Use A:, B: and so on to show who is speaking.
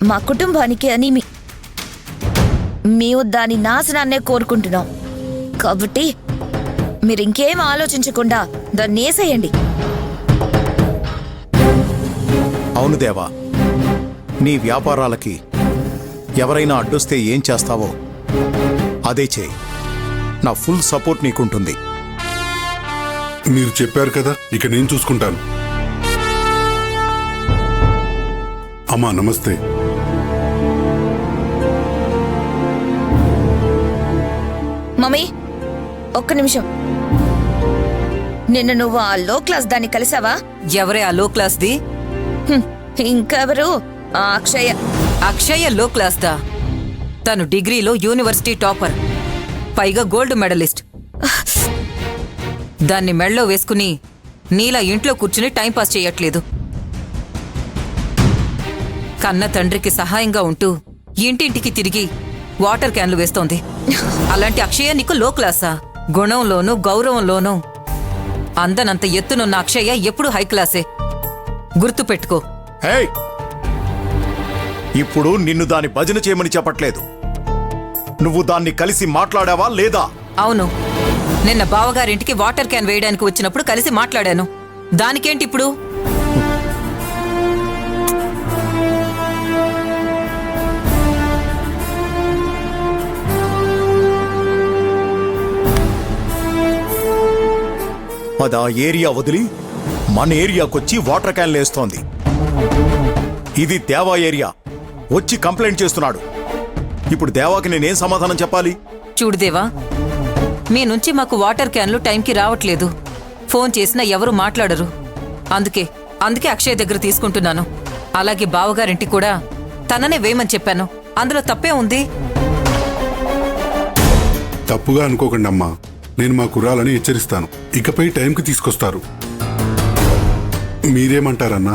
A: మా కుటుంబానికి అని మేము దాని నాశనాన్నే కోరుకుంటున్నాం. కాబట్టి మీరు ఇంకేం ఆలోచించకుండా దాన్ని వేసేయండి.
B: అవును దేవా, నీ వ్యాపారాలకి ఎవరైనా అడ్డొస్తే ఏం చేస్తావో అదే చేయి. నా ఫుల్ సపోర్ట్ నీకుంటుంది.
C: మీరు చెప్పారు కదా, ఇక నేను చూసుకుంటాను. అమ్మా నమస్తే.
A: మమ్మీ, ఒక్క నిమిషం. నిన్న నువ్వు ఆ లో క్లాస్ దాన్ని కలిసావా?
D: ఎవరే ఆ లో క్లాస్ ది?
A: ఇంకెవరు? ఆ అక్షయ.
D: అక్షయ లో క్లాస్ దా? తను డిగ్రీలో యూనివర్సిటీ టాపర్, పైగా గోల్డ్ మెడలిస్ట్. దాన్ని మెళ్ళో వేసుకుని నీలా ఇంట్లో కూర్చుని టైంపాస్ చేయట్లేదు. కన్న తండ్రికి సహాయంగా ఉంటూ ఇంటింటికి తిరిగి వాటర్ క్యాన్లు వేస్తోంది. అలాంటి అక్షయ నీకు లో క్లాసా? గుణంలోనూ గౌరవంలోనూ అందనంత ఎత్తునున్న అక్షయ ఎప్పుడు హై క్లాసే. గుర్తుపెట్టుకో.
B: హేయ్, ఇప్పుడు నిన్ను దాని భజన చేయమని చెప్పట్లేదు. నువ్వు దాన్ని కలిసి మాట్లాడావా లేదా?
D: అవును, నిన్న బావగారింటికి వాటర్ క్యాన్ వేయడానికి వచ్చినప్పుడు కలిసి మాట్లాడాను. దానికేంటి ఇప్పుడు?
B: అది ఆ ఏరియా వదిలి మన ఏరియాకొచ్చి వాటర్ క్యాన్లు వేస్తోంది. ఇది దేవా ఏరియా. వచ్చి కంప్లైంట్ చేస్తున్నాడు. ఇప్పుడు దేవాకి నేనేం సమాధానం చెప్పాలి?
D: చూడు దేవా, మీ నుంచి మాకు వాటర్ క్యాన్లు టైంకి రావట్లేదు. ఫోన్ చేసినా ఎవరు మాట్లాడరు. అందుకే అక్షయ్ దగ్గర తీసుకుంటున్నాను. అలాగే బావగారింటి కూడా తననే వేయమని చెప్పాను. అందులో తప్పే ఉంది?
C: తప్పుగా అనుకోకండి అమ్మా, నేను మా కుర్రాలని హెచ్చరిస్తాను. ఇకపై టైంకి తీసుకొస్తారు. మీరేమంటారన్నా?